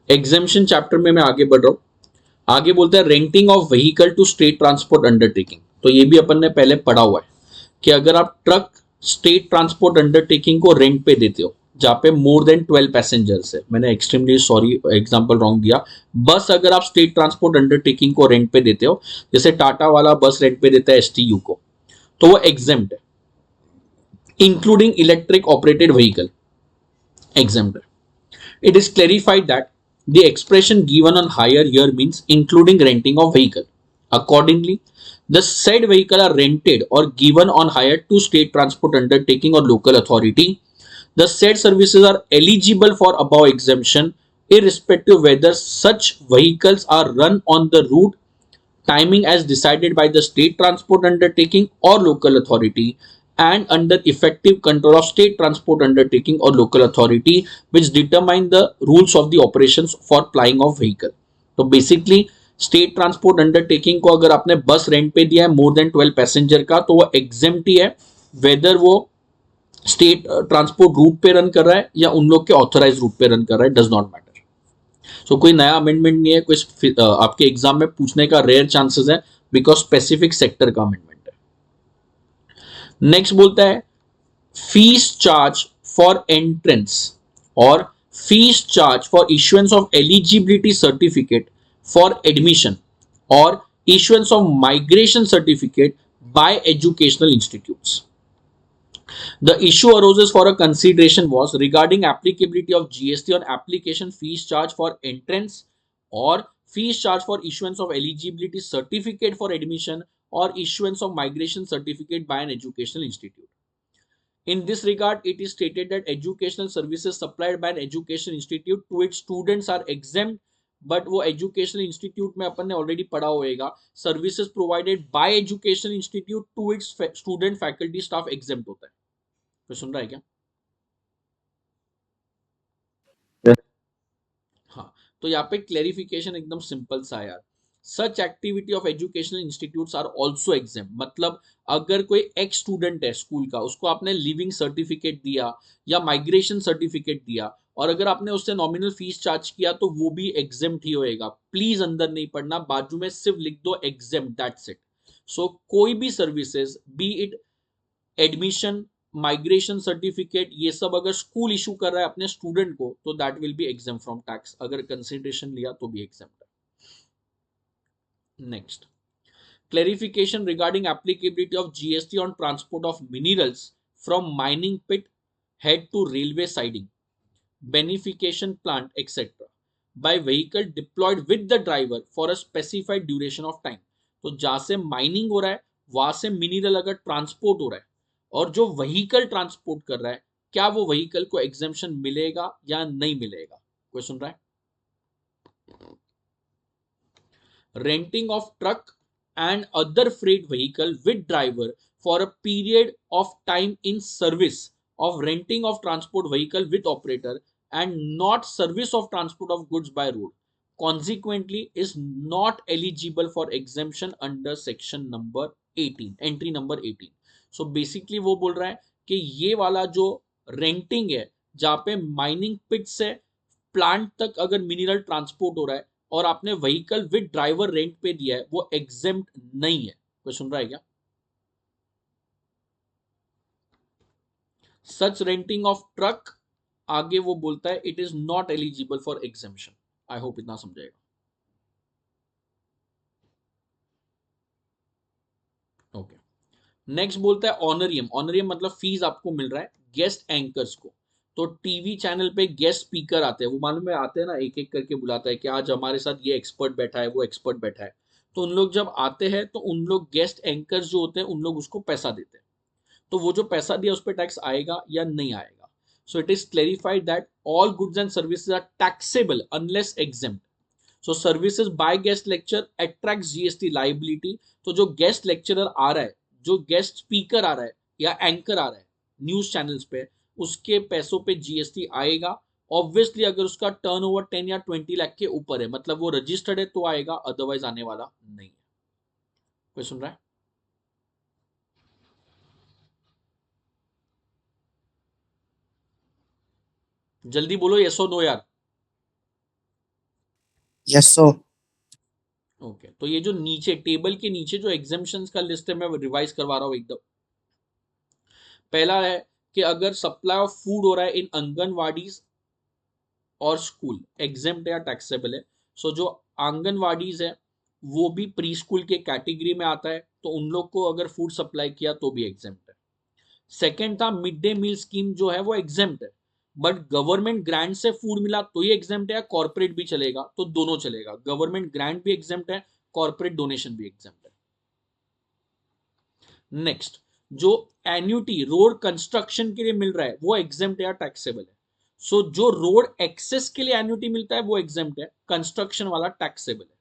Exemption chapter में मैं आगे बढ़ रहा हूं। आगे बोलते हैं renting of vehicle to state transport undertaking. तो ये भी अपन ने पहले पढ़ा हुआ है कि अगर आप ट्रक स्टेट ट्रांसपोर्ट अंडरटेकिंग को रेंट पे देते हो जहां पे मोर देन 12 पैसेंजर्स है, मैंने एक्सट्रीमली सॉरी एग्जांपल रॉन्ग दिया। बस अगर आप स्टेट ट्रांसपोर्ट अंडरटेकिंग को रेंट पे देते हो, जैसे टाटा वाला बस रेंट पे देता है एसटीयू को, तो वो एग्जेम्प्ट है, including electric operated vehicle exempt है। It is clarified that the expression given on hire here means including renting of vehicle. Accordingly, the said vehicle are rented or given on hire to state transport undertaking or local authority. The said services are eligible for above exemption irrespective whether such vehicles are run on the route timing as decided by the state transport undertaking or local authority and under effective control of state transport undertaking or local authority which determine the rules of the operations for plying of vehicle. तो basically state transport undertaking को अगर आपने बस rent पे दिया है more than 12 passenger का, तो वो एग्जेम्प्ट ही है, वेदर वो स्टेट ट्रांसपोर्ट रूट पे रन कर रहा है या उन लोग के ऑथोराइज रूट पे रन कर रहा है, डज नॉट मैटर। सो कोई नया अमेंडमेंट नहीं है, कोई आपके एग्जाम में पूछने का रेयर चांसेस है बिकॉज स्पेसिफिक सेक्टर का अमेंडमेंट है। नेक्स्ट बोलता है फीस चार्ज फॉर एंट्रेंस और fees charge for issuance of eligibility certificate for admission और issuance of migration certificate by educational institutes. The issue arises for a consideration was regarding applicability of GST on application fees charge for entrance or fees charge for issuance of eligibility certificate for admission or issuance of migration certificate by an educational institute. In this regard, it is stated that educational services supplied by an educational institute to its students are exempt, but वो educational institute में अपन ने already पढ़ा होएगा, services provided by educational institute to its student faculty staff exempt होता है। तो सुन रहा है क्या? हाँ, तो यहाँ पे क्लेरिफिकेशन एकदम सिंपल सा है यार। Such activity of educational institutes are also exempt, मतलब अगर कोई एक्स स्टूडेंट है स्कूल का, उसको आपने लिविंग सर्टिफिकेट दिया या माइग्रेशन सर्टिफिकेट दिया और अगर आपने उससे नॉमिनल फीस चार्ज किया तो वो भी एग्जेम्प्ट ही होएगा। प्लीज अंदर नहीं पढ़ना, बाजू में सिर्फ लिख दो एग्जेम्प्ट, दैट्स इट। सो कोई भी services B it admission, migration certificate, ये सब अगर स्कूल इशू कर रहा है अपने स्टूडेंट को तो that will be exam from tax, अगर कंसिडरेशन लिया तो भी एग्जाम है। Next, clarification regarding applicability of GST on transport of minerals from mining pit head to railway siding, beneficiation plant, etc. by vehicle deployed with the driver for a specified duration of time. तो जहां से mining हो रहा है वहां से mineral अगर transport हो रहा है और जो व्हीकल ट्रांसपोर्ट कर रहा है, क्या वो व्हीकल को एग्जेम्पशन मिलेगा या नहीं मिलेगा? कोई सुन रहा है? Renting of truck and other freight vehicle with driver for a period of time in service of renting of transport vehicle with operator and not service of transport of goods by road consequently is not eligible for exemption under section number 18, entry number 18. So basically वो बोल रहा है कि ये वाला जो renting है जहां पे माइनिंग पिट से प्लांट तक अगर मिनरल ट्रांसपोर्ट हो रहा है और आपने व्हीकल विद ड्राइवर रेंट पे दिया है, वो एग्जेम्प्ट नहीं है। कोई सुन रहा है क्या? सच रेंटिंग ऑफ ट्रक, आगे वो बोलता है it is not eligible for exemption. I hope इतना समझाएगा। ओके, नेक्स्ट बोलता है ऑनरियम। ऑनरियम मतलब फीस आपको मिल रहा है गेस्ट एंकर्स को। तो टीवी चैनल पे गेस्ट स्पीकर आते हैं, वो मालूम है आते हैं ना, एक एक करके बुलाता है कि आज हमारे साथ ये एक्सपर्ट बैठा है, वो एक्सपर्ट बैठा है। तो उन लोग जब आते हैं तो उन लोग गेस्ट एंकर्स जो होते हैं उन लोग उसको पैसा देते हैं। तो वो जो पैसा दिया उस पर टैक्स आएगा या नहीं आएगा? So it is clarified that all goods and services are taxable unless exempt. So services by guest lecture attract GST liability. तो जो गेस्ट लेक्चरर आ रहा है, जो गेस्ट स्पीकर आ रहा है या एंकर आ रहा है न्यूज चैनल्स पे, उसके पैसों पे जीएसटी आएगा। ऑब्वियसली अगर उसका टर्नओवर 10 या 20 लाख के ऊपर है, मतलब वो रजिस्टर्ड है तो आएगा, अदरवाइज आने वाला नहीं है। कोई सुन रहा है? जल्दी बोलो यस और नो यार। Yes, sir. ओके तो ये जो नीचे टेबल के नीचे जो एग्जेम्पशंस का लिस्ट है मैं रिवाइज करवा रहा हूँ एकदम। पहला है कि अगर सप्लाई ऑफ फूड हो रहा है इन आंगनवाड़ीज और स्कूल एग्जेम्प्ट या टैक्सेबल है। सो जो आंगनवाड़ीज है वो भी प्री स्कूल के कैटेगरी में आता है, तो उन लोग को अगर फूड सप्लाई किया तो भी एग्जेम्प्ट है। सेकेंड था मिड डे मील स्कीम जो है वो एग्जेम्प्ट है, बट गवर्नमेंट ग्रांट से फूड मिला तो ये एग्जेम्प्ट है, कॉर्पोरेट भी चलेगा तो दोनों चलेगा, गवर्नमेंट ग्रांट भी एग्जेम्प्ट है, कॉर्पोरेट डोनेशन भी एग्जेम्प्ट है। नेक्स्ट, जो एन्यूटी रोड कंस्ट्रक्शन के लिए मिल रहा है वो एग्जेम्प्ट या टैक्सेबल है। सो जो रोड एक्सेस के लिए एन्यूटी मिलता है वो एग्जेम्प्ट है, कंस्ट्रक्शन वाला टैक्सेबल है।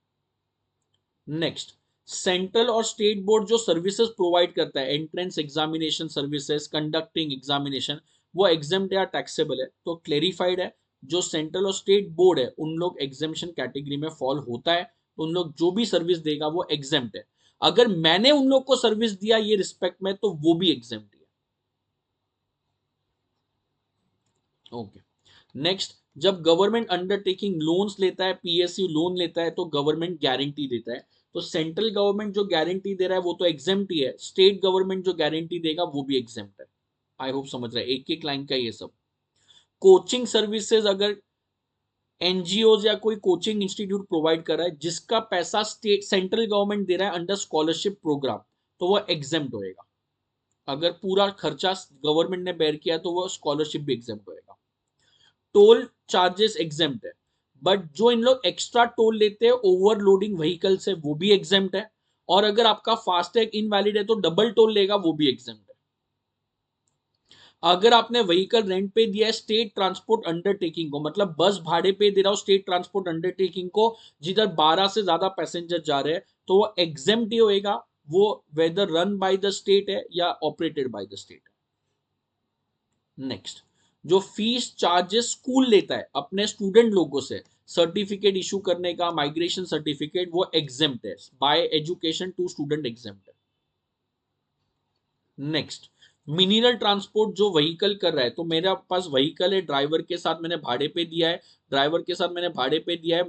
नेक्स्ट, सेंट्रल और स्टेट बोर्ड जो सर्विसेज प्रोवाइड करता है, entrance examination services, conducting examination, वो एग्जेम्प्ट या टैक्सेबल है। तो क्लेरिफाइड है, जो सेंट्रल और स्टेट बोर्ड है उन लोग एग्जेम्पशन कैटेगरी में फॉल होता है, तो उन लोग जो भी सर्विस देगा वो एग्जेम्प्ट है। अगर मैंने उन लोग को सर्विस दिया ये रिस्पेक्ट में तो वो भी एग्जेम्प्ट है। ओके नेक्स्ट, जब गवर्नमेंट अंडरटेकिंग लोन्स लेता है, पीएसयू लोन लेता है तो गवर्नमेंट गारंटी देता है। तो सेंट्रल गवर्नमेंट जो गारंटी दे रहा है वो तो एग्जेम्प्ट ही है, स्टेट गवर्नमेंट जो गारंटी देगा वो भी एग्जेम्प्ट है। आई होप समझ रहे हैं, एक एक लाइन का ये सब। कोचिंग सर्विसेज अगर एनजीओ या कोई कोचिंग इंस्टीट्यूट प्रोवाइड कर रहा है जिसका पैसा स्टेट सेंट्रल गवर्नमेंट दे रहा है अंडर स्कॉलरशिप प्रोग्राम, तो वो एग्जेम्प्ट होएगा। अगर पूरा खर्चा गवर्नमेंट ने बेयर किया तो वो स्कॉलरशिप भी एग्जेम्प्ट होएगा। टोल चार्जेस एग्जेम्प्ट है, बट जो इन लोग एक्स्ट्रा टोल लेते हैं ओवरलोडिंग व्हीकल से वो भी एग्जेम्प्ट है। और अगर आपका फास्टैग इनवैलिड है तो डबल टोल लेगा, वो भी एग्जेम्प्ट है। अगर आपने व्हीकल रेंट पे दिया है स्टेट ट्रांसपोर्ट अंडरटेकिंग को, मतलब बस भाड़े पे दे रहा हो स्टेट ट्रांसपोर्ट अंडरटेकिंग को जिधर 12 से ज्यादा पैसेंजर जा रहे हैं, तो वो एग्जेम्प्ट ही होएगा, वो whether run by the state है या ऑपरेटेड बाय द स्टेट है। नेक्स्ट, जो फीस चार्जेस स्कूल लेता है अपने स्टूडेंट लोगों से सर्टिफिकेट इशू करने का, माइग्रेशन सर्टिफिकेट, वो एग्जेम्प्ट है, by education to student exempt है। नेक्स्ट, मिनिरल ट्रांसपोर्ट जो व्हीकल कर रहा है, तो मेरे पास व्हीकल है, ड्राइवर के साथ मैंने भाड़े पे दिया है, ड्राइवर के साथ मैंने भाड़े पे दिया है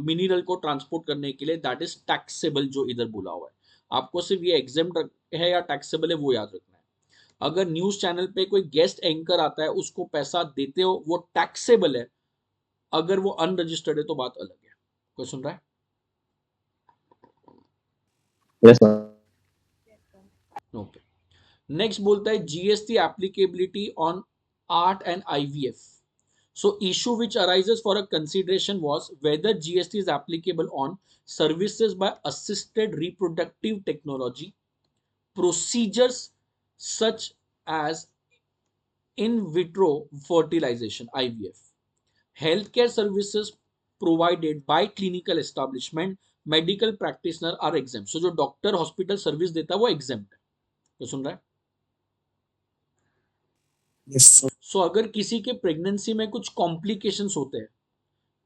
मिनिरल को ट्रांसपोर्ट करने के लिए, दैट इज टैक्सेबल जो इधर बोला हुआ है। आपको सिर्फ ये एग्जेम्प्ट है या टैक्सेबल है वो याद रखना है। अगर न्यूज चैनल पे कोई गेस्ट एंकर आता है उसको पैसा देते हो वो टैक्सेबल है, अगर वो अनरजिस्टर्ड है तो बात अलग है। कोई सुन रहा है? Yes, sir. ओके नेक्स्ट बोलता है GST applicability on art and IVF. So issue which arises for a consideration was whether GST is applicable on services by assisted reproductive technology, procedures such as in vitro fertilization (IVF), healthcare services provided by clinical establishment, medical practitioner are exempt. So जो doctor hospital service देता है वो exempt है। तो सुन रहा है? Yes, sir. सो अगर किसी के प्रेगनेंसी में कुछ कॉम्प्लिकेशंस होते हैं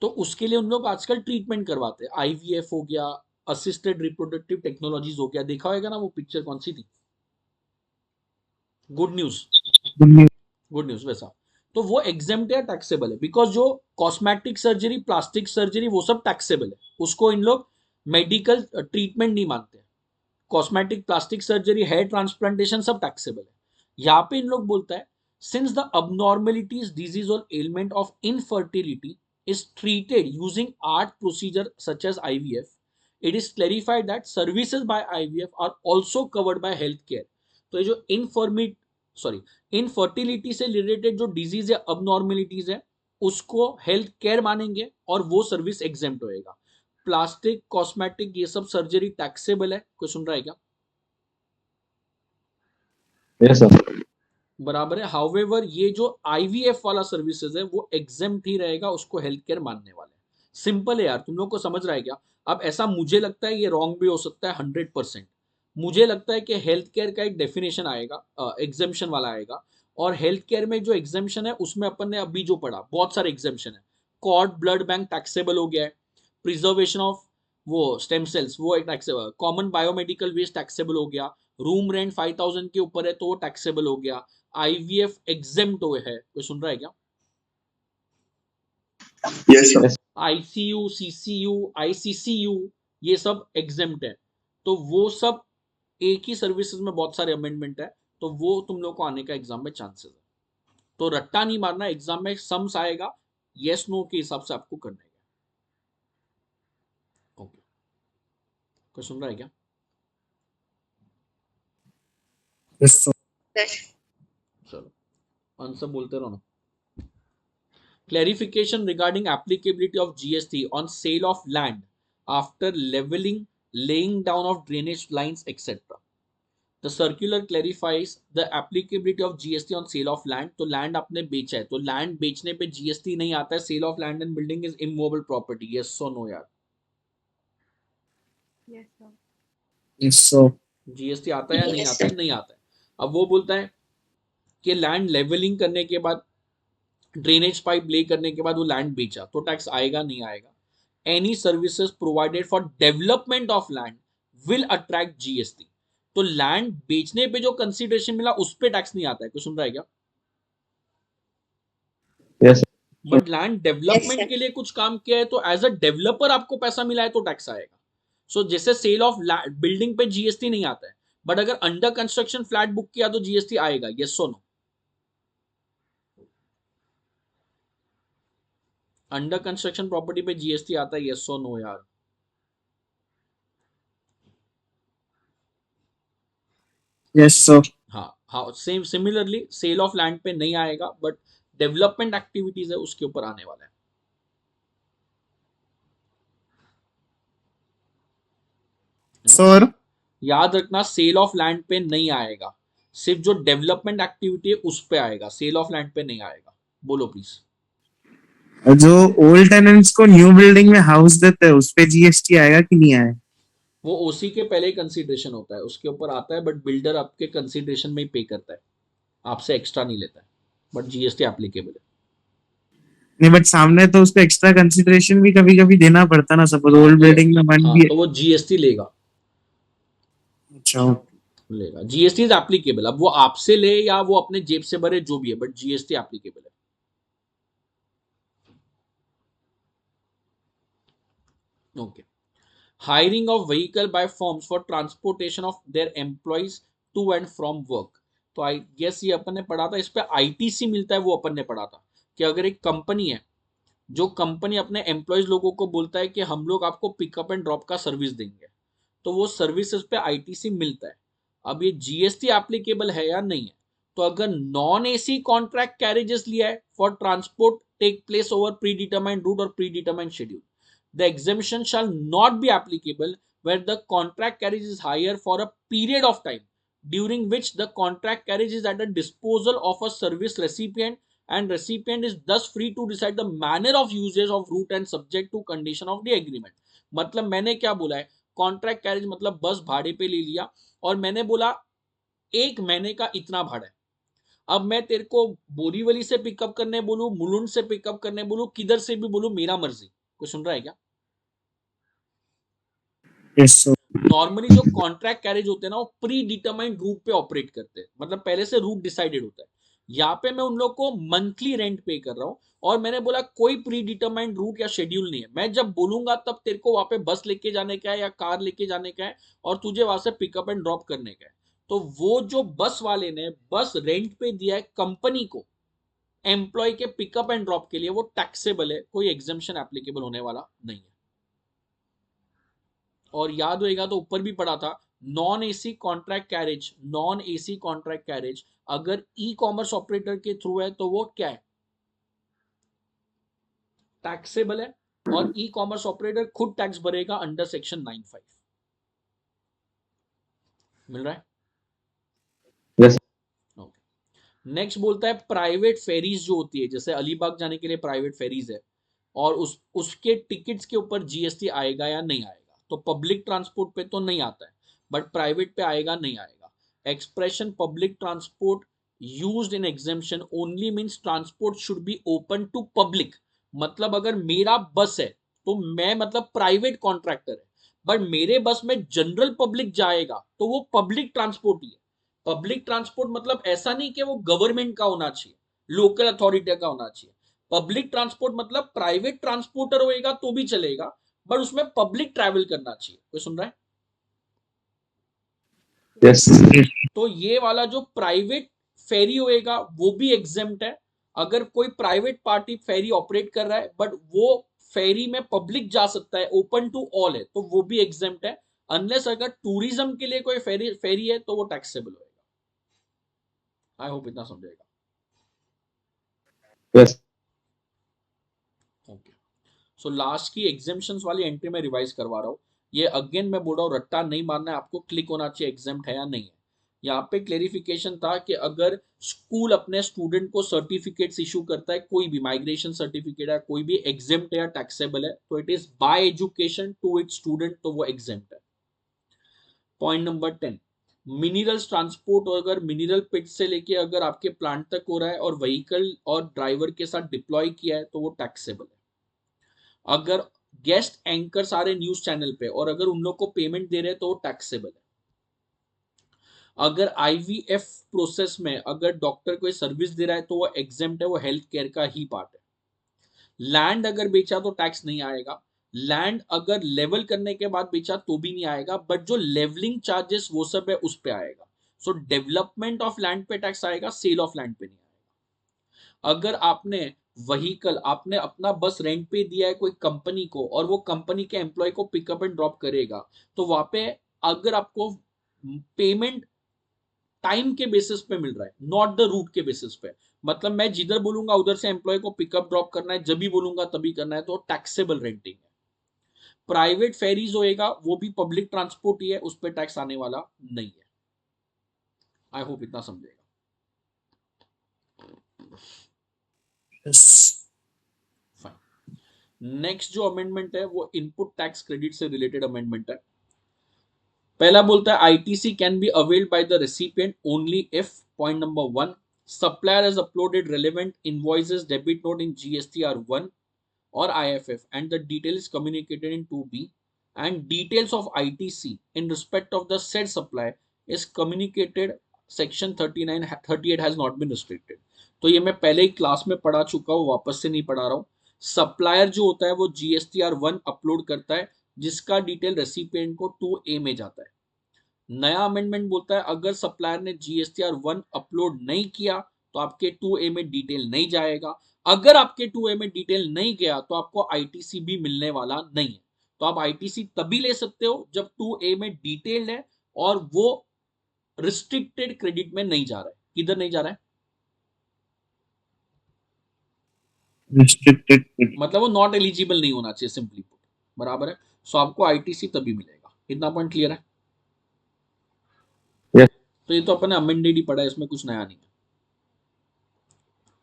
तो उसके लिए उन लोग आजकल ट्रीटमेंट करवाते हैं, आईवीएफ हो गया, असिस्टेड रिप्रोडक्टिव टेक्नोलॉजीज हो गया, देखा होगा ना वो पिक्चर कौन सी थी, good news, Good news. Good news वैसा। तो वो एग्जेम्प्ट है, टैक्सेबल है, बिकॉज जो कॉस्मेटिक सर्जरी, प्लास्टिक सर्जरी वो सब टैक्सेबल है, उसको इन लोग मेडिकल ट्रीटमेंट नहीं मानते। Cosmetic, plastic surgery, hair transplantation सब टैक्सेबल है। यहाँ पे इन लोग बोलता है since the abnormalities disease or ailment of infertility is treated using art procedure such as IVF, it is clarified that services by IVF are also covered by healthcare। तो ये जो इनफर्टिलिटी से रिलेटेड जो डिजीज है, abnormalities है, उसको health care मानेंगे और वो सर्विस एग्जेम्प्ट होएगा। प्लास्टिक, कॉस्मेटिक, ये सब सर्जरी टैक्सेबल है। कोई सुन रहा है क्या? Yes, sir. बराबर है। हाउएवर ये जो आईवीएफ वाला सर्विसेज है वो एग्जेम्प्ट ही रहेगा, उसको हेल्थ केयर मानने वाले। सिंपल है यार, तुम लोग को समझ रहा है क्या? अब ऐसा मुझे लगता है, ये रॉन्ग भी हो सकता है 100%। मुझे लगता है कि हेल्थ केयर का एक डेफिनेशन आएगा, एग्जेम्पशन वाला आएगा, और हेल्थ केयर में जो एग्जेम्पशन है उसमें अपन ने अभी जो पढ़ा बहुत सारे एग्जेम्पशन है। कॉर्ड ब्लड बैंक टैक्सेबल हो गया है, प्रिजर्वेशन ऑफ वो स्टेम सेल्स वो एक taxable, common biomedical waste taxable हो गया, रूम रेंट 5000 के ऊपर है तो वो टैक्सेबल हो गया, आईवीएफ एग्जेम्प्ट हुए है। कोई सुन रहा है क्या? Yes, sir. Yes. ICU, CCU, ICCU, ये सब एग्जेम्प्ट है। तो वो सब एक ही सर्विसेज में बहुत सारे अमेंडमेंट है, तो वो तुम लोग को आने का एग्जाम में चांसेस है। तो रट्टा नहीं मारना, एग्जाम में सम्स आएगा, यस नो के हिसाब से आपको करना है। ओके, कोई सुन रहा है क्या? Yes, sir. चलो आंसर बोलते रहो ना। Clarification regarding applicability of GST on sale of land after leveling, laying down of drainage lines, etc. The circular clarifies the applicability of GST on sale of land. तो land आपने बेचा है, तो land बेचने पे GST नहीं आता है। Sale of land and building is immovable property, yes so no यार? Yes, sir. Yes, sir. GST आता है या नहीं आता है? नहीं आता है। अब वो बोलता है कि लैंड लेवलिंग करने के बाद, ड्रेनेज पाइप ले करने के बाद वो लैंड बेचा, तो टैक्स आएगा नहीं आएगा? Any services provided for development of land will attract GST. तो लैंड बेचने पे जो कंसीडरेशन मिला उस पे टैक्स नहीं आता है। कुछ सुन रहा है क्या? Yes, बट लैंड डेवलपमेंट के लिए कुछ काम किया है, तो एज अ डेवलपर आपको पैसा मिला है तो टैक्स आएगा। सो जैसे सेल ऑफ बिल्डिंग पे जीएसटी नहीं आता है, बट अगर अंडर कंस्ट्रक्शन फ्लैट बुक किया तो जीएसटी आएगा, yes so no? Under construction property पे जीएसटी आता है, यस सो नो यार? yes, sir. हाँ हाँ, same similarly sale of land पे नहीं आएगा, बट डेवलपमेंट एक्टिविटीज है उसके ऊपर आने वाला है। Sir. याद रखना, सेल ऑफ लैंड पे नहीं आएगा, सिर्फ जो डेवलपमेंट एक्टिविटी है उस पे आएगा, सेल ऑफ लैंड पे नहीं आएगा। बोलो प्लीज। जो ओल्ड टेनेंट्स को न्यू बिल्डिंग में हाउस देते हैं उस पे जीएसटी आएगा कि नहीं आएगा? वो ओसी के पहले कंसीडरेशन होता है, उसके ऊपर आता है, बट बिल्डर आपके कंसीडरेशन में ही पे करता है, आपसे एक्स्ट्रा नहीं लेता है, बट जीएसटी एप्लीकेबल है। नहीं, बट सामने तो उसको एक्स्ट्रा कंसिडरेशन भी कभी कभी देना पड़ता ना, सपोज ओल्ड बिल्डिंग में वन हाँ, भी। तो वो जीएसटी लेगा, अच्छा, लेगा। GST is applicable. अब वो आपसे ले या वो अपने जेब से भरे, जो भी है, बट जीएसटी एप्लीकेबल है। Okay. Hiring of vehicle by firms for transportation of their employees to and from work. तो आई गेस ये अपन ने पढ़ा था, इस पे आईटीसी मिलता है, वो अपन ने पढ़ा था कि अगर एक कंपनी है, जो कंपनी अपने एम्प्लॉयज लोगों को बोलता है कि हम लोग आपको पिकअप एंड ड्रॉप का सर्विस देंगे, तो वो सर्विसेज पे आईटीसी मिलता है। अब ये जीएसटी एप्लीकेबल है या नहीं है? तो अगर नॉन एसी कॉन्ट्रैक्ट कैरेजेस लिया है for transport take place over predetermined route और predetermined schedule, the exemption shall not be applicable where the contract carriage is higher for a period of time during which the contract carriage is at the disposal of a service recipient, and recipient is thus free to decide the manner of usage of route and subject to condition of the agreement। मतलब मैंने क्या बोला है? Contract carriage मतलब बस भाड़े पे ले लिया, और मैंने बोला एक महीने का इतना भाड़ा है। अब मैं तेरे को बोरीवली से पिकअप करने बोलूं, मुलुंड से पिकअप करने बोलूं, किधर से भी बोलूं, मेरा मर्जी। कुछ सुन रहा है क्या? Yes sir. नॉर्मली जो कॉन्ट्रैक्ट कैरेज होते हैं ना, वो प्री डिटरमाइंड रूट पे ऑपरेट करते हैं, मतलब पहले से रूट डिसाइडेड होता है। यहाँ पे मैं उन लोग को मंथली रेंट पे कर रहा हूँ, और मैंने बोला कोई प्री डिटरमाइंड रूट या शेड्यूल नहीं है। मैं जब बोलूंगा तब तेरे को वहां पे बस लेके जाने का है या कार लेके जाने का है, और तुझे वहां से पिकअप एंड ड्रॉप करने का है। तो वो जो बस वाले ने बस रेंट पे दिया है कंपनी को एम्प्लॉय के पिकअप एंड ड्रॉप के लिए, वो टैक्सेबल है, कोई एग्जम्पशन एप्लीकेबल होने वाला नहीं है। और याद होएगा तो ऊपर भी पढ़ा था, non AC contract carriage, non AC contract carriage अगर ई कॉमर्स ऑपरेटर के थ्रू है तो वो क्या है? टैक्सेबल है, और ई कॉमर्स ऑपरेटर खुद टैक्स भरेगा अंडर सेक्शन 95। मिल रहा है? यस। नेक्स्ट बोलता है प्राइवेट फेरीज जो होती है, जैसे अलीबाग जाने के लिए प्राइवेट फेरीज है, और उसके टिकट्स के ऊपर जीएसटी आएगा या नहीं आएगा? तो पब्लिक ट्रांसपोर्ट पे तो नहीं आता है, बट प्राइवेट पे आएगा नहीं आएगा? Expression public transport used in exemption only means transport should be open to public. मतलब अगर मेरा बस है तो मैं मतलब प्राइवेट कॉन्ट्रैक्टर है, बट मेरे बस में जनरल पब्लिक जाएगा तो वो पब्लिक ट्रांसपोर्ट ही है। पब्लिक ट्रांसपोर्ट मतलब ऐसा नहीं कि वो गवर्नमेंट का होना चाहिए, लोकल अथॉरिटी का होना चाहिए। पब्लिक ट्रांसपोर्ट मतलब प्राइवेट ट्रांसपोर्टर होएगा तो भी चलेगा, बट उसमें पब्लिक ट्रैवल करना चाहिए। कोई सुन रहा है? Yes. तो ये वाला जो प्राइवेट फेरी होएगा वो भी एग्जेम्प्ट है। अगर कोई प्राइवेट पार्टी फेरी ऑपरेट कर रहा है बट वो फेरी में पब्लिक जा सकता है, ओपन टू ऑल है, तो वो भी एग्जेम्प्ट है। अनलेस अगर टूरिज्म के लिए कोई फेरी फेरी है तो वो टैक्सेबल होएगा। आई होप इतना समझेगा। Yes. ओके, सो लास्ट की एग्जेम्पशंस वाली एंट्री में रिवाइज करवा रहा हूं। ये अगेन मैं बोल रहा हूं, रट्टा नहीं मारना है आपको, क्लिक होना चाहिए एग्जेम्प्ट है या नहीं है। यहाँ पे क्लेरिफिकेशन था कि अगर स्कूल अपने स्टूडेंट को सर्टिफिकेट्स इशू करता है, कोई भी माइग्रेशन सर्टिफिकेट है, कोई भी एग्जेम्प्ट है या टैक्सेबल है, तो it is by education to its student, तो वो एग्जेम्प्ट है। पॉइंट नंबर 10, मिनरल्स ट्रांसपोर्ट, और अगर मिनरल पिट से लेके अगर आपके प्लांट तक हो रहा है और व्हीकल और ड्राइवर के साथ डिप्लॉय किया है तो वो टैक्सेबल है। अगर गेस्ट एंकर सारे न्यूज चैनल पे और अगर उन लोग को पेमेंट दे रहे हैं तो वो टैक्सेबल है। अगर आईवीएफ प्रोसेस में अगर डॉक्टर कोई सर्विस दे रहा है तो वो एग्जेम्प्ट है, वो हेल्थ केयर का ही पार्ट है। लैंड अगर बेचा तो टैक्स नहीं आएगा। लैंड अगर लेवल करने के बाद बेचा तो भी नहीं आएगा, बट जो लेवलिंग चार्जेस वो सब है उस पे आएगा। सो डेवलपमेंट ऑफ लैंड पे टैक्स आएगा, सेल ऑफ लैंड पे नहीं आएगा। अगर आपने व्हीकल, आपने अपना बस रेंट पे दिया है कोई कंपनी को और वो कंपनी के एम्प्लॉय को पिकअप एंड ड्रॉप करेगा, तो वहां पे अगर आपको पेमेंट टाइम के बेसिस पे मिल रहा है, नॉट द रूट के बेसिस पे, मतलब मैं जिधर बोलूंगा उधर से एम्प्लॉय को पिकअप ड्रॉप करना है, जब भी बोलूंगा तभी करना है, तो टैक्सेबल रेंटिंग है। प्राइवेट फेरीज होएगा वो भी पब्लिक ट्रांसपोर्ट ही है, उस पर टैक्स आने वाला नहीं है। आई होप इतना समझेगा। Yes. नेक्स्ट जो अमेंडमेंट है वो इनपुट टैक्स क्रेडिट से रिलेटेड अमेंडमेंट है। पहला बोलता है ITC can be availed by the recipient only if, point number 1, supplier has uploaded relevant invoices, debit note in GSTR1 or IFF and the detail is communicated in 2B, and details of ITC in respect of the said supply is communicated, section 39 38 has not been restricted। तो ये मैं पहले ही class में पढ़ा चुका हूँ, वापस से नहीं पढ़ा रहा हूँ। सप्लायर जो होता है वो GSTR1 अपलोड करता है जिसका डिटेल रेसिपिएंट को 2A में जाता है। नया अमेंडमेंट बोलता है अगर सप्लायर ने GSTR1 अपलोड नहीं किया तो आपके 2A में डिटेल नहीं जाएगा। अगर आपके 2A में डिटेल नहीं गया तो आपको आईटीसी भी मिलने वाला नहीं है। तो आप आईटीसी तभी ले सकते हो जब 2A में डिटेल्ड है और वो रिस्ट्रिक्टेड क्रेडिट में नहीं जा रहा है। किधर नहीं जा रहा है? Restricted. मतलब वो नॉट एलिजिबल नहीं होना चाहिए, सिंपली पुट, बराबर है। सो आपको आईटीसी तभी मिलेगा। इतना पॉइंट क्लियर है? Yes. तो ये तो अपन ने अमेंडेड ही पढ़ा है, इसमें कुछ नया नहीं है।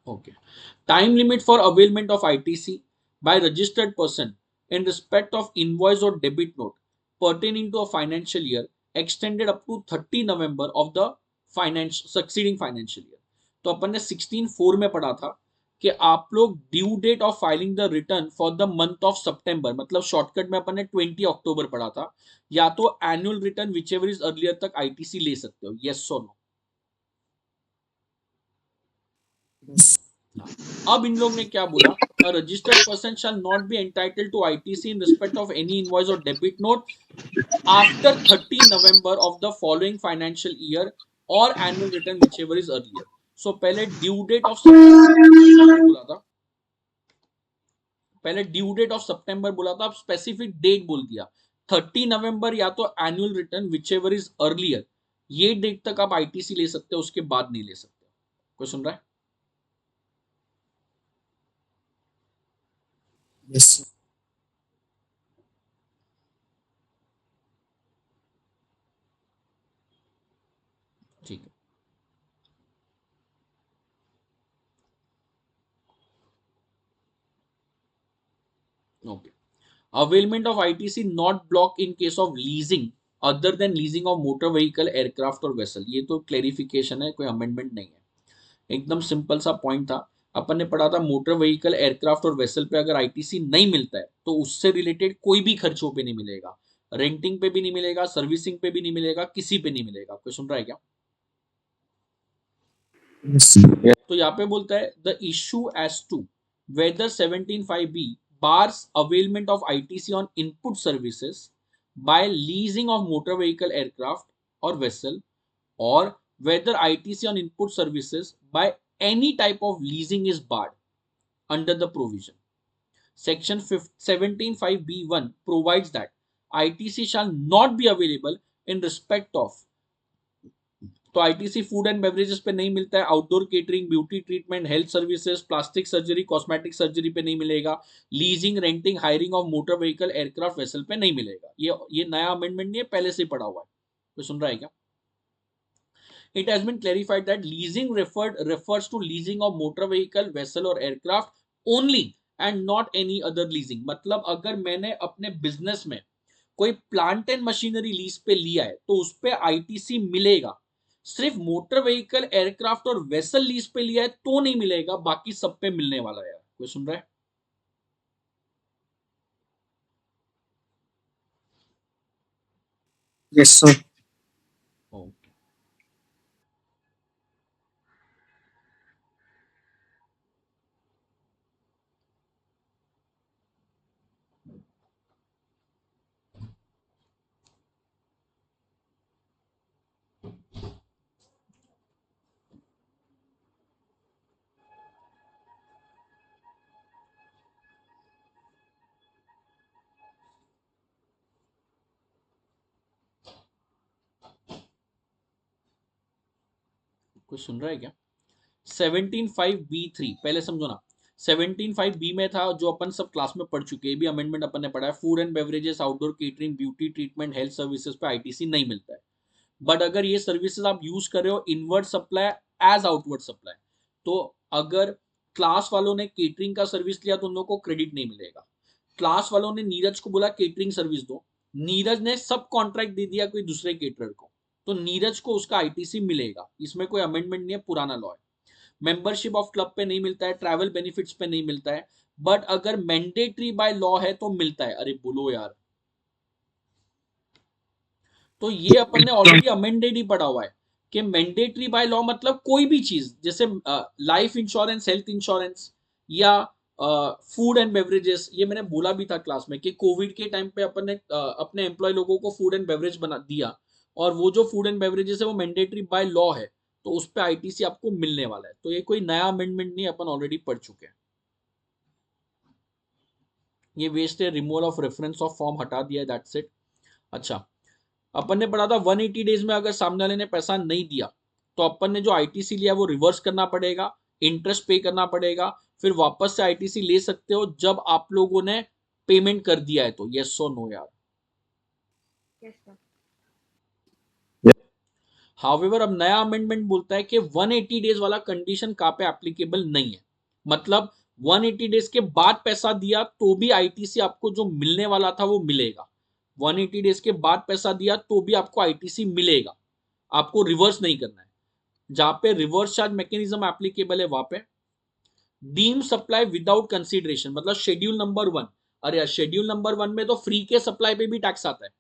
Okay. Time limit for availment of ITC by registered person in respect of invoice or debit note pertaining to a financial year extended up to 30 November of the succeeding financial year। तो अपन ने 16(4) में पढ़ा था कि आप लोग due date of filing the return for the month of सितंबर, मतलब शॉर्टकट में अपन ने 20 अक्टूबर पढ़ा था, या तो annual return which ever is earlier तक आईटीसी ले सकते हो। यस और नो? अब इन लोग ने क्या बोला? A registered person shall not be entitled to ITC in respect of any invoice or debit note after 30 November of the following financial year or annual return whichever is earlier। So पहले due date of सितंबर बोला था, पहले due date of सितंबर बोला था, अब specific date बोल दिया 30 नवंबर या तो annual return whichever is earlier, ये डेट तक आप आईटीसी ले सकते हो, उसके बाद नहीं ले सकते। कोई सुन रहा है? Yes. ठीक है। Okay. Availment of ITC not blocked in case of leasing other than leasing of motor vehicle, aircraft और vessel। ये तो क्लेरिफिकेशन है, कोई अमेंडमेंट नहीं है। एकदम सिंपल सा पॉइंट था। अपन ने पढ़ा था मोटर व्हीकल, एयरक्राफ्ट और वेसल पे अगर आईटीसी नहीं मिलता है तो उससे रिलेटेड कोई भी खर्चों पे नहीं मिलेगा, रेंटिंग पे भी नहीं मिलेगा, सर्विसिंग पे भी नहीं मिलेगा, किसी पे नहीं मिलेगा। कोई सुन रहा है क्या? Yes. तो यहाँ पे बोलता है the issue as to whether 17.5b bars availment of ITC on input services by leasing of motor vehicle, aircraft or vessel, or whether ITC on input services by any type of leasing is barred under the provision. Section 17.5b1 provides that ITC shall not be available in respect of, तो ITC food and beverages पे नहीं मिलता है, outdoor catering, beauty treatment, health services, plastic surgery, cosmetic surgery पे नहीं मिलेगा, leasing, renting, hiring of motor vehicle, aircraft, vessel पे नहीं मिलेगा। ये नया अमेंडमेंट नहीं है, पहले से पड़ा हुआ है, तो सुन रहा है क्या? It has been clarified that leasing refers to leasing of motor vehicle, vessel और aircraft only and not any other leasing। मतलब अगर मैंने अपने बिजनेस में कोई प्लांट एंड मशीनरी लीज पे लिया है तो उस पे आईटीसी मिलेगा, सिर्फ मोटर व्हीकल, एयरक्राफ्ट और वेसल लीज पे लिया है तो नहीं मिलेगा, बाकी सब पे मिलने वाला है। कोई सुन रहा है? Yes, sir. ओके, कोई सुन रहा है क्या? 17.5b3 पहले समझो ना। 17.5b में था जो अपन सब क्लास में पढ़ चुके हैं, भी अमेंडमेंट अपन ने पढ़ा है, food and beverages, outdoor catering, beauty treatment, health services पे आईटीसी नहीं मिलता है। बट अगर ये सर्विसेज आप यूज कर रहे हो inward supply as outward supply, तो अगर क्लास वालों ने केटरिंग का सर्विस लिया तो उन लोगों को क्रेडिट नहीं मिलेगा। क्लास वालों ने नीरज को बोला केटरिंग सर्विस दो, नीरज ने सब कॉन्ट्रैक्ट दे दिया कोई दूसरे केटरर को, तो नीरज को उसका आईटीसी मिलेगा। इसमें कोई अमेंडमेंट नहीं है, पुराना लॉ है। मेंबरशिप ऑफ क्लब पे नहीं मिलता है, ट्रैवल बेनिफिट्स पे नहीं मिलता है, बट अगर मैंडेटरी बाय लॉ है तो मिलता है। अरे बोलो यार, तो ये अपन ने ऑलरेडी अमेंडेड ही पढ़ा हुआ है कि मैंडेटरी बाय लॉ मतलब कोई भी चीज, जैसे लाइफ इंश्योरेंस, हेल्थ इंश्योरेंस या फूड एंड बेवरेजेस। ये मैंने बोला भी था क्लास में कि कोविड के टाइम पे अपन ने अपने एम्प्लॉय लोगों को फूड एंड बेवरेज बना दिया, और वो जो फूड एंड बेवरेजेस है वो मैंडेटरी बाय लॉ है, तो उस पर आईटीसी आपको मिलने वाला है। तो ये कोई नया अमेंडमेंट नहीं, अपन ऑलरेडी पढ़ चुके हैं। ये वेस्ट है, removal of reference of form हटा दिया है, दैट्स इट। अच्छा, अपन ने पढ़ा था 180 डेज में अगर सामने वाले ने पैसा नहीं दिया तो अपन ने जो आईटीसी लिया वो रिवर्स करना पड़ेगा, इंटरेस्ट पे करना पड़ेगा, फिर वापस से आईटीसी ले सकते हो जब आप लोगों ने पेमेंट कर दिया है तो। यस और नो यार? Yes, sir. हाउएवर अब नया अमेंडमेंट बोलता है कि 180 डेज वाला कंडीशन कहां पे एप्लीकेबल नहीं है। मतलब 180 डेज के बाद पैसा दिया तो भी आईटीसी आपको जो मिलने वाला था वो मिलेगा। 180 डेज के बाद पैसा दिया तो भी आपको आईटीसी मिलेगा, आपको रिवर्स नहीं करना है। जहां पे रिवर्स चार्ज मैकेनिज्म एप्लीकेबल है वहां पे डीम सप्लाई विदाउट कंसीडरेशन, मतलब शेड्यूल नंबर 1। अरे यार, शेड्यूल नंबर 1 में तो फ्री के सप्लाई पे भी टैक्स आता है।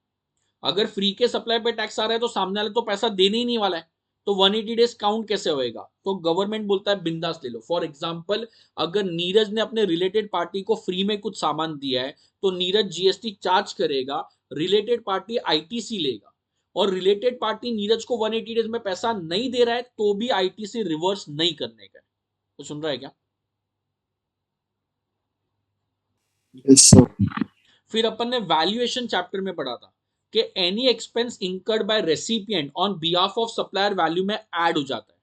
अगर फ्री के सप्लाई पे टैक्स आ रहा है तो सामने वाले तो पैसा देने ही नहीं वाला है, तो 180 डेज काउंट कैसे होएगा? तो गवर्नमेंट बोलता है बिंदास ले लो। फॉर एग्जांपल, अगर नीरज ने अपने रिलेटेड पार्टी को फ्री में कुछ सामान दिया है तो नीरज जीएसटी चार्ज करेगा, रिलेटेड पार्टी आईटीसी लेगा, और रिलेटेड पार्टी नीरज को 180 डेज में पैसा नहीं दे रहा है तो भी आईटीसी रिवर्स नहीं करने का है। तो सुन रहा है क्या? Yes, sir. फिर अपन ने वैल्यूएशन चैप्टर में पढ़ा था कि any expense incurred by recipient on behalf of supplier value में ऐड हो जाता है।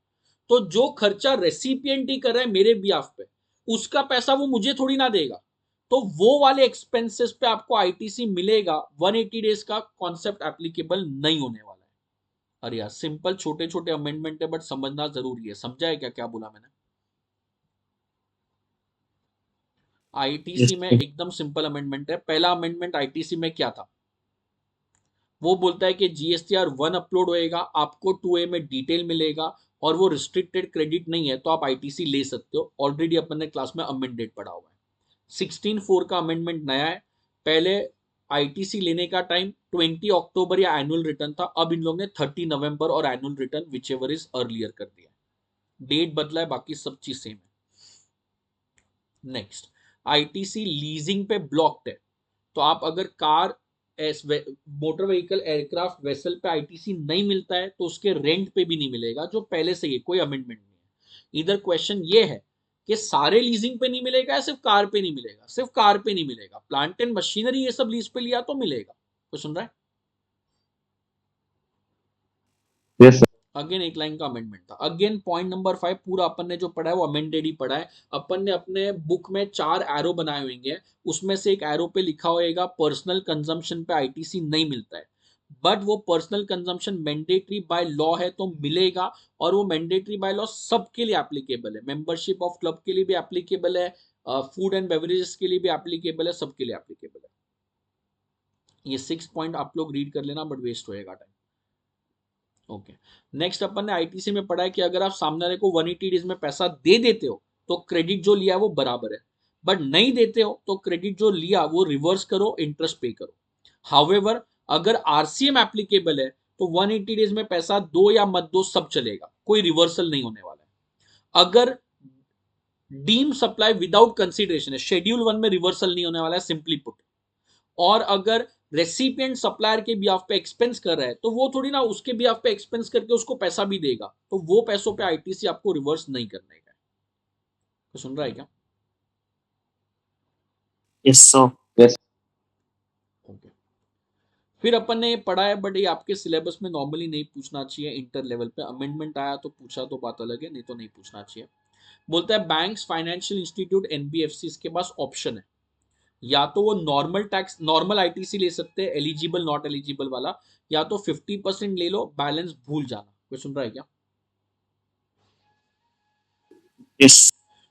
तो जो खर्चा रेसिपिएंट ही कर रहा है मेरे बिहाफ पे, उसका पैसा वो मुझे थोड़ी ना देगा, तो वो वाले एक्सपेंसेस पे आपको आईटीसी मिलेगा। 180 डेज का कॉन्सेप्ट एप्लीकेबल नहीं होने वाला है। अरे यार, सिंपल छोटे छोटे अमेंडमेंट है बट समझना जरूरी है। समझा है क्या क्या बोला मैंने? आईटीसी Yes, में sir. एकदम सिंपल अमेंडमेंट है। पहला अमेंडमेंट आईटीसी में क्या था? वो बोलता है कि जीएसटीआर 1 अपलोड होएगा, आपको 2A में डिटेल मिलेगा, और वो रिस्ट्रिक्टेड क्रेडिट नहीं है तो आप आईटीसी ले सकते हो। ऑलरेडी अपन ने क्लास में अमेंडेड पढ़ा हुआ है। 16.4 का अमेंडमेंट नया है। पहले आईटीसी लेने का टाइम 20 अक्टूबर या एनुअल रिटर्न था, अब इन लोगों ने 30 नवंबर और annual return which ever is earlier कर दिया। डेट बदला है, बाकी सब चीज सेम है। नेक्स्ट, आईटीसी लीजिंग पे ब्लॉक्ड है, तो आप अगर car motor vehicle aircraft vessel पे आईटीसी नहीं मिलता है तो उसके रेंट पे भी नहीं मिलेगा, जो पहले से ही कोई अमेंडमेंट नहीं है। इधर क्वेश्चन ये है कि सारे लीजिंग पे नहीं मिलेगा या सिर्फ कार पे नहीं मिलेगा, सिर्फ कार पे नहीं मिलेगा, प्लांट एंड मशीनरी ये सब लीज पे लिया तो मिलेगा। तो सुन रहा है? Yes sir. अगेन एक लाइन का अमेंडमेंट था। अगेन पॉइंट नंबर 5 पूरा अपन ने जो पढ़ा है वो अमेंडेड ही पढ़ा है। अपन ने अपने बुक में 4 एरो बनाए हुए, उसमें से एक एरो पे लिखा होएगा पर्सनल कंजम्पशन पे आईटीसी नहीं मिलता है, बट वो personal consumption mandatory by law है तो मिलेगा, और वो मैंडेटरी बाय लॉ सबके लिए एप्लीकेबल है, मेंबरशिप ऑफ क्लब के लिए भी एप्लीकेबल है, फूड एंड बेवरेजेस के लिए भी एप्लीकेबल है, सबके लिए एप्लीकेबल है। ये 6 पॉइंट आप लोग रीड कर लेना, बट वेस्ट होएगा टाइम। ओके, नेक्स्ट अपन ने आईटीसी में पढ़ा है कि अगर आप सामने वाले को 180 डेज में पैसा दे देते हो तो क्रेडिट जो लिया वो बराबर है, बट नहीं देते हो तो क्रेडिट जो लिया वो रिवर्स करो, इंटरेस्ट पे करो। हाउएवर अगर आरसीएम एप्लीकेबल है तो 180 डेज में पैसा दो या मत दो सब चलेगा, कोई रिवर्सल नहीं होने वाला है। अगर डीम सप्लाई विदाउट कंसिडरेशन है, शेड्यूल 1 में रिवर्सल नहीं होने वाला है, सिंपली पुट। और अगर रेसिपिएंट सप्लायर के बिहाफ पे एक्सपेंस कर रहा है तो वो थोड़ी ना उसके बिहाफ पे एक्सपेंस करके उसको पैसा भी देगा, तो वो पैसों पे आईटीसी आपको रिवर्स नहीं करने का है। तो सुन रहा है क्या? Yes sir. यस। ओके, फिर अपन ने पढ़ा है, बट ये आपके सिलेबस में नॉर्मली नहीं पूछना चाहिए, इंटर लेवल पे अमेंडमेंट आया तो पूछा तो बात अलग है, नहीं तो नहीं पूछना चाहिए। बोलता है बैंक्स, फाइनेंशियल इंस्टीट्यूट, एनबीएफसी के पास ऑप्शन है, या तो वो नॉर्मल टैक्स नॉर्मल आईटीसी ले सकते हैं, एलिजिबल नॉट एलिजिबल वाला, या तो 50% ले लो, बैलेंस भूल जाना। कोई सुन रहा है क्या? यस।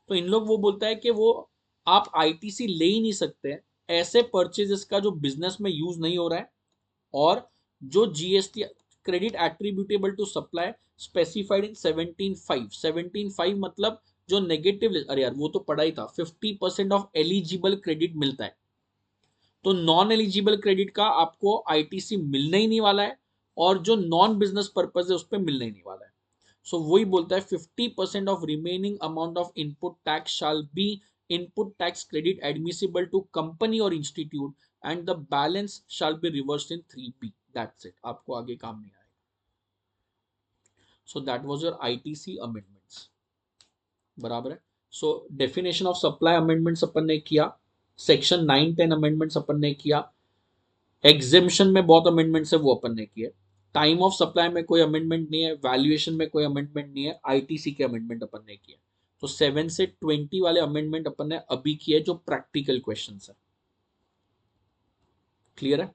तो इन लोग वो बोलता है कि वो आप आईटीसी ले ही नहीं सकते ऐसे परचेजेस का जो बिजनेस में यूज नहीं हो रहा है, और जो GST credit attributable to supply specified in 17.5 मतलब जो नेगेटिव, अरे यार वो तो पढ़ा ही था, 50% ऑफ एलिजिबल क्रेडिट मिलता है, तो नॉन एलिजिबल क्रेडिट का आपको आईटीसी मिलने ही नहीं वाला है, और जो नॉन बिजनेस पर्पज है उस पर मिलने ही नहीं वाला है। सो वही बोलता है 50% of remaining amount of input tax shall be input tax credit admissible to company और institute, and the balance shall be reversed in 3B। That's it, आपको आगे काम नहीं आएगा। So that was your ITC amendments, बराबर है। So definition of supply amendments अपन ने किया, सेक्शन 9-10 अमेंडमेंट्स अपन ने किया, एग्जेम्पशन में बहुत अमेंडमेंट्स है वो अपन ने किए, टाइम ऑफ सप्लाई में कोई अमेंडमेंट नहीं है, वैल्यूएशन में कोई अमेंडमेंट नहीं है, आईटीसी के अमेंडमेंट अपन ने किए। तो 7 से 20 वाले अमेंडमेंट अपन ने अभी किए जो प्रैक्टिकल क्वेश्चन है। क्लियर है?